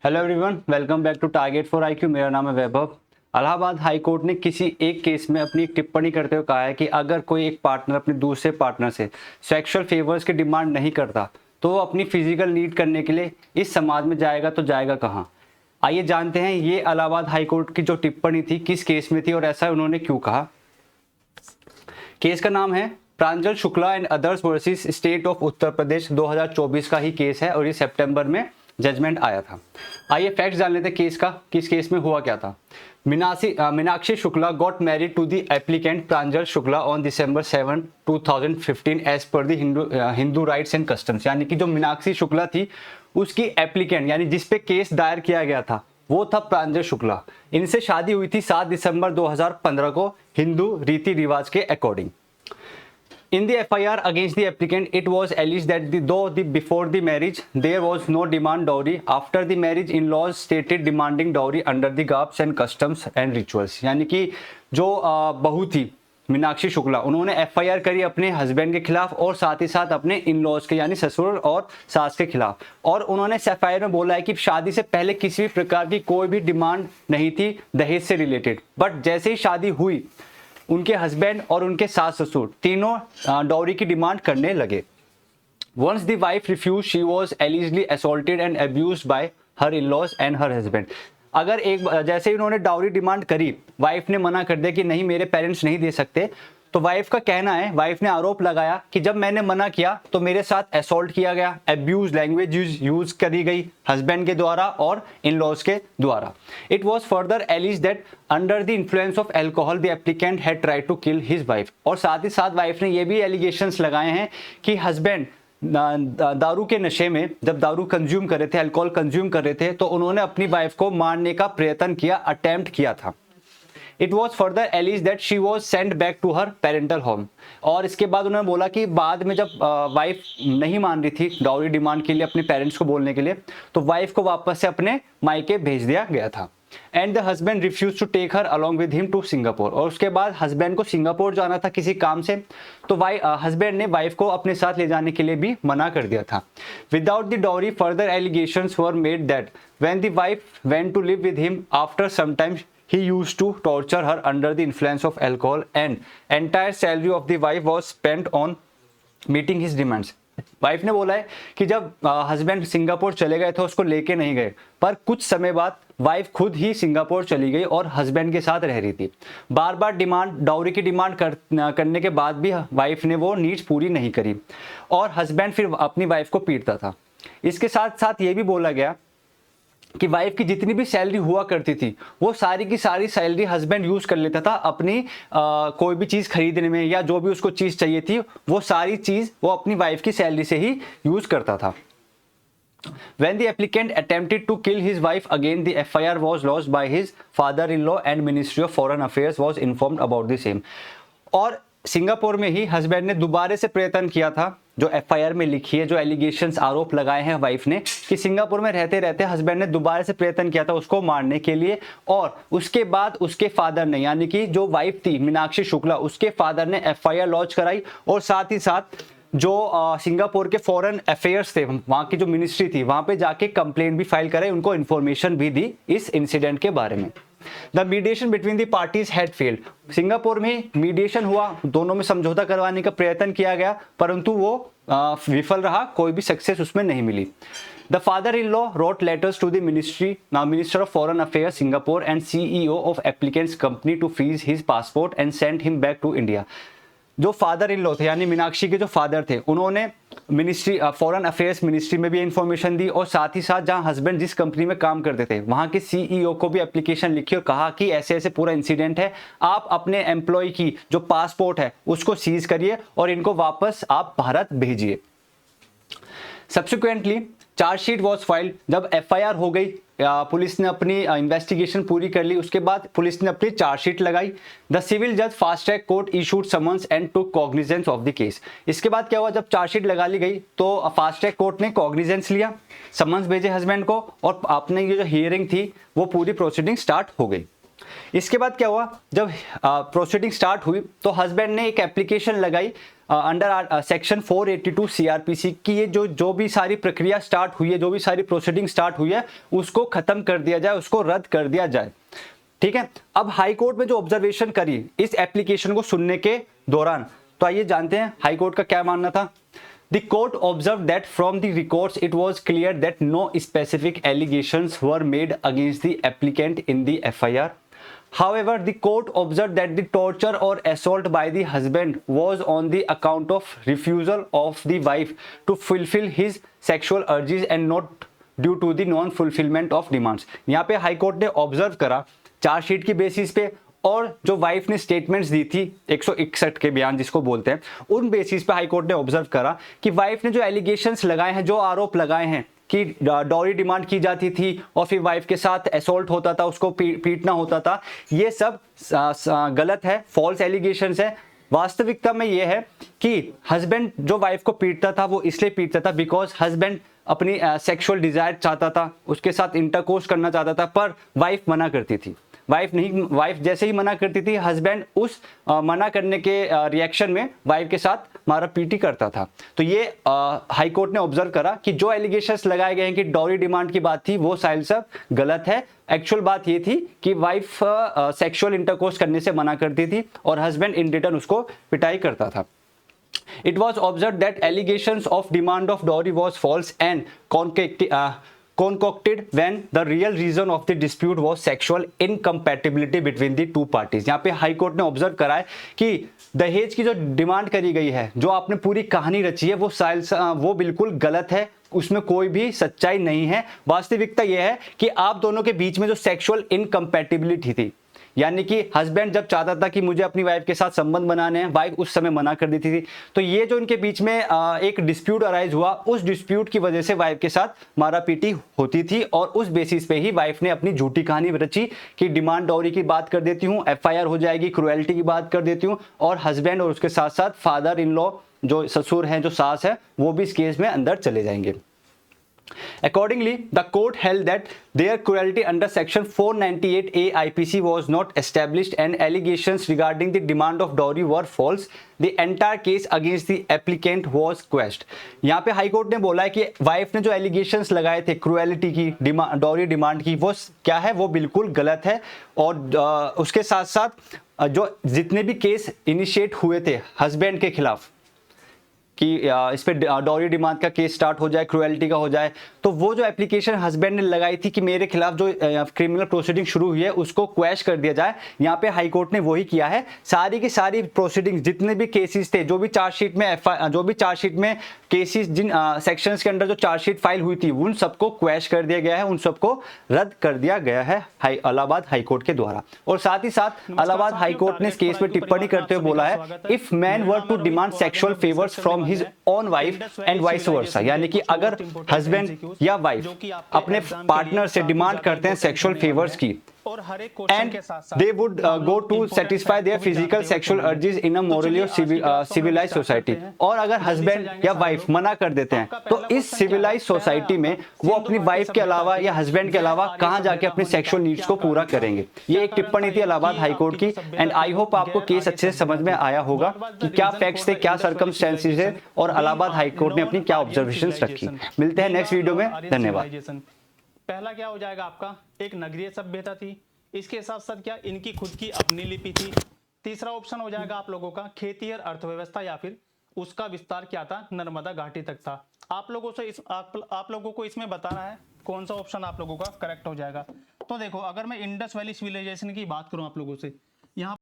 Hello everyone, welcome back to Target for IQ. मेरा नाम है वैभव। इलाहाबाद हाई कोर्ट ने किसी एक केस में अपनी एक टिप्पणी करते हुए कहा है कि अगर कोई एक पार्टनर अपने दूसरे पार्टनर से सेक्सुअल फेवर्स की डिमांड नहीं करता तो वो अपनी फिजिकल नीड करने के लिए इस समाज में जाएगा तो जाएगा कहाँ। आइए जानते हैं ये इलाहाबाद हाई कोर्ट की जो टिप्पणी थी किस केस में थी और ऐसा उन्होंने क्यों कहा। केस का नाम है Pranjal Shukla and others versus state of Uttar Pradesh. 2024 का ही केस है और ये सितंबर में जजमेंट आया था। आइए फैक्ट्स जान लेते हैं केस का, किस केस में हुआ क्या था। Meenakshi Shukla got married to the applicant Pranjal Shukla on December 7, 2015 as per the Hindu rites and customs. यानी कि जो मीनाक्षी शुक्ला थी उसकी एप्लीकेंट यानी जिस पे केस दायर किया गया था वो था प्रांजल शुक्ला। इनसे शादी हुई थी 7 दिसंबर 2015 को हिंदू रीति रिवाज के according. In the FIR against the applicant, it was alleged that before the marriage there was no demand dowry. After the marriage, in-laws stated demanding dowry under the garbs and customs and rituals. यानी कि जो बहू थी मीनाक्षी शुक्ला, उन्होंने FIR करी अपने husband के खिलाफ और साथ ही साथ अपने इन-लॉज के यानी ससुर और सास के खिलाफ। और उन्होंने FIR में बोला है कि शादी से पहले किसी भी प्रकार की कोई भी डिमांड नहीं थी दहेज से रिलेटेड, बट जैसे ही शादी हुई उनके हस्बैंड और उनके सास ससुर तीनों डॉरी की डिमांड करने लगे। Once the wife refuse she was allegedly assaulted and abused by her in laws and her husband. अगर एक जैसे ही उन्होंने डाउरी डिमांड करी, वाइफ ने मना कर दिया कि नहीं मेरे पेरेंट्स नहीं दे सकते, तो वाइफ का कहना है, वाइफ ने आरोप लगाया कि जब मैंने मना किया तो मेरे साथ असॉल्ट किया गया, अब्यूज लैंग्वेज यूज करी गई हस्बैंड के द्वारा और इन लॉज के द्वारा। It was further alleged that under the influence of alcohol the applicant had try to kill his wife. और साथ ही साथ वाइफ ने ये भी एलिगेशंस लगाए हैं कि हस्बैंड दारू के नशे में जब दारू कंज्यूम कर रहे थे, अल्कोहल कंज्यूम कर रहे थे, तो उन्होंने अपनी वाइफ को मारने का प्रयत्न किया, अटेम्प्ट किया था। It was further alleged that she was sent back to her parental home। और इसके बाद उन्होंने बोला कि बाद में जब वाइफ नहीं मान रही थी डाउरी डिमांड के लिए अपने पेरेंट्स को बोलने के लिए, तो वाइफ को वापस से अपने मायके भेज दिया गया था। And the husband refuse to take her along with him to Singapore. और उसके बाद हस्बैंड को सिंगापुर जाना था किसी काम से, तो हस्बैंड ने वाइफ को अपने साथ ले जाने के लिए भी मना कर दिया था। Without the dowry further allegations were made that when the wife went to live with him after some time he used to torture her under the influence of alcohol and entire salary of the wife was spent on meeting his demands। Wife ने बोला है कि जब husband Singapore चले गए थे उसको लेके नहीं गए, पर कुछ समय बाद वाइफ खुद ही सिंगापुर चली गई और हस्बैंड के साथ रह रही थी। बार बार डाउरी की डिमांड करने के बाद भी वाइफ ने वो नीड्स पूरी नहीं करी और हस्बैंड फिर अपनी वाइफ को पीटता था। इसके साथ साथ ये भी बोला गया कि वाइफ की जितनी भी सैलरी हुआ करती थी वो सारी की सारी सैलरी हस्बैंड यूज कर लेता था अपनी कोई भी चीज खरीदने में, या जो भी उसको चीज चाहिए थी वो सारी चीज वो अपनी वाइफ की सैलरी से ही यूज करता था। When the applicant attempted to kill his wife again, the FIR was lodged by his father-in-law and Ministry of Foreign Affairs was informed about the same। और सिंगापुर में ही हस्बैंड ने दोबारा से प्रयत्न किया था, जो FIR में लिखी है, जो एलिगेशंस आरोप लगाए हैं वाइफ ने कि सिंगापुर में रहते रहते हस्बैंड ने दोबारा से प्रयत्न किया था उसको मारने के लिए। और उसके बाद उसके फादर ने, यानी कि जो वाइफ थी मीनाक्षी शुक्ला, उसके फादर ने FIR लॉन्च कराई और साथ ही साथ जो सिंगापुर के फॉरेन अफेयर्स थे, वहाँ की जो मिनिस्ट्री थी, वहाँ पे जाके कंप्लेंट भी फाइल कराई, उनको इन्फॉर्मेशन भी दी इस इंसिडेंट के बारे में। The mediation between the parties had failed. Singapore में मीडिएशन हुआ, दोनों में समझौता करवाने का प्रयत्न किया गया, परंतु वो विफल रहा, कोई भी सक्सेस उसमें नहीं मिली। The father-in-law wrote letters to the Minister of Foreign Affairs Singapore and CEO of applicant's company to freeze his passport and send him back to India। जो फादर इन लॉ थे यानी मीनाक्षी के जो फादर थे, उन्होंने ministry foreign affairs ministry में भी information दी और साथ ही साथ जहां हस्बैंड जिस कंपनी में काम करते थे वहां के CEO को भी एप्लीकेशन लिखी और कहा कि ऐसे ऐसे पूरा इंसिडेंट है, आप अपने एम्प्लॉय की जो पासपोर्ट है उसको सीज करिए और इनको वापस आप भारत भेजिए। Subsequently chargesheet was filed. जब FIR हो गई, पुलिस ने अपनी इन्वेस्टिगेशन पूरी कर ली, उसके बाद पुलिस ने अपनी चार्जशीट लगाई। द सिविल जज fast track court issued summons and took cognizance of the case. इसके बाद क्या हुआ, जब चार्जशीट लगा ली गई तो फास्ट ट्रैक कोर्ट ने कॉग्निजेंस लिया, समन्स भेजे हस्बैंड को और आपने ये जो हियरिंग थी वो पूरी प्रोसीडिंग स्टार्ट हो गई। इसके बाद क्या हुआ, जब प्रोसीडिंग स्टार्ट हुई तो हस्बैंड ने एक एप्लीकेशन लगाई अंडर सेक्शन 482 सीआरपीसी की ये जो भी सारी प्रक्रिया स्टार्ट हुई है, जो भी सारी प्रोसीडिंग स्टार्ट हुई है उसको खत्म कर दिया जाए, उसको रद्द कर दिया जाए। ठीक है, अब हाई कोर्ट में जो ऑब्जर्वेशन करी इस एप्लीकेशन को सुनने के दौरान, तो आइए जानते हैं हाई कोर्ट का क्या मानना था। The court observed that from the records it was clear that no specific allegations were made against the applicant in the FIR. However, the court observed that the torture or assault by the husband was on the account of refusal of the wife to fulfill his sexual urges and not due to the non-fulfillment of demands. यहाँ पे high court ने observe करा chargesheet की basis पे और जो wife ने statements दी थी 161 के बयान जिसको बोलते हैं, उन बेसिस पे हाई कोर्ट ने ऑब्जर्व करा कि वाइफ ने जो एलिगेशंस लगाए हैं, जो आरोप लगाए हैं कि डॉरी डिमांड की जाती थी और फिर वाइफ के साथ असॉल्ट होता था, उसको पीटना होता था, ये सब गलत है, फॉल्स एलिगेशंस है। वास्तविकता में ये है कि हस्बैंड जो वाइफ को पीटता था वो इसलिए पीटता था बिकॉज हस्बैंड अपनी सेक्सुअल डिजायर चाहता था, उसके साथ इंटरकोर्स करना चाहता था, पर वाइफ मना करती थी। वाइफ जैसे ही मना करती थी, हस्बैंड उस मना करने के रिएक्शन में वाइफ के साथ मारा पीटी करता था। तो ये हाई कोर्ट ने ऑब्जर्व करा कि जो एलिगेशंस लगाए गए हैं कि डॉरी डिमांड की बात थी, वो साहिल साहब गलत है। एक्चुअल बात ये थी कि वाइफ सेक्सुअल इंटरकोर्स करने से मना करती थी और हस्बैंड इन रिटर्न उसको पिटाई करता था। It was observed that allegations of demand of dowry was false and concocted when the real reason of the dispute was sexual incompatibility between the two parties। यहाँ पे हाई कोर्ट ने observe करा है कि दहेज की जो डिमांड करी गई है, जो आपने पूरी कहानी रची है, वो बिल्कुल गलत है, उसमें कोई भी सच्चाई नहीं है। वास्तविकता यह है कि आप दोनों के बीच में जो सेक्सुअल इनकम्पैटिबिलिटी थी, यानी कि हस्बैंड जब चाहता था कि मुझे अपनी वाइफ के साथ संबंध बनाने हैं, वाइफ उस समय मना कर देती थी, तो ये जो इनके बीच में एक डिस्प्यूट अराइज हुआ, उस डिस्प्यूट की वजह से वाइफ के साथ मारापीटी होती थी और उस बेसिस पे ही वाइफ ने अपनी झूठी कहानी रची कि डिमांड डॉरी की बात कर देती हूँ, FIR हो जाएगी, क्रुएल्टी की बात कर देती हूँ, और हस्बैंड और उसके साथ साथ फादर इन लॉ जो ससुर हैं, जो सास है, वो भी इस केस में अंदर चले जाएंगे। Accordingly, the court held that their cruelty under section 498A IPC was not established and allegations regarding the demand of dowry were false. The entire case against the applicant was quashed. यहाँ पे high court ने बोला है कि wife ने जो allegations लगाए थे क्रुएलिटी की, डॉरी डिमांड की, वो क्या है, वो बिल्कुल गलत है। और उसके साथ साथ जो जितने भी केस इनिशिएट हुए थे हस्बैंड के खिलाफ कि इस पे डॉरी डिमांड का केस स्टार्ट हो जाए, क्रुएल्टी का हो जाए, तो वो जो एप्लीकेशन हस्बैंड ने लगाई थी कि मेरे खिलाफ जो क्रिमिनल प्रोसीडिंग शुरू हुई है उसको क्वैश कर दिया जाए, यहाँ पे हाई कोर्ट ने वही किया है। सारी की सारी प्रोसीडिंग, जितने भी केसेस थे, जो भी चार्जशीट में केसेस, जिन सेक्शंस के अंडर जो चार्जशीट फाइल हुई थी, उन सबको क्वैश कर दिया गया है, उन सबको रद्द कर दिया गया है इलाहाबाद हाई कोर्ट के द्वारा। और साथ ही साथ इलाहाबाद हाई कोर्ट ने इस केस में टिप्पणी करते हुए बोला है, if man were to demand sexual favours from his own wife and vice versa, यानी कि अगर हस्बैंड या वाइफ अपने पार्टनर से डिमांड करते हैं सेक्सुअल फेवर्स की, and they would go to satisfy their physical sexual urges in a morally or civilized society, और अगर हस्बैंड या वाइफ मना कर देते हैं तो इस सिविलाइज सोसाइटी में वो अपनी वाइफ के अलावा या हस्बैंड के अलावा कहां जाके अपने सेक्सुअल नीड्स को पूरा करेंगे। ये एक टिप्पणी थी इलाहाबाद हाई कोर्ट की, एंड आई होप आपको केस अच्छे से समझ में आया होगा कि क्या फैक्ट्स थे, क्या सर्कमस्टेंसेस है, और इलाहाबाद हाई कोर्ट ने अपनी क्या ऑब्जर्वेशंस रखी। मिलते हैं नेक्स्ट वीडियो में, धन्यवाद। पहला क्या हो जाएगा आपका, एक नगरीय सभ्यता थी, इसके साथ साथ क्या इनकी खुद की अपनी लिपि थी। तीसरा ऑप्शन हो जाएगा आप लोगों का खेती और अर्थव्यवस्था, या फिर उसका विस्तार क्या था, नर्मदा घाटी तक था। आप लोगों को इसमें बताना है कौन सा ऑप्शन आप लोगों का करेक्ट हो जाएगा। तो देखो, अगर मैं इंडस वैली सिविलाइजेशन की बात करूं आप लोगों से, यहाँ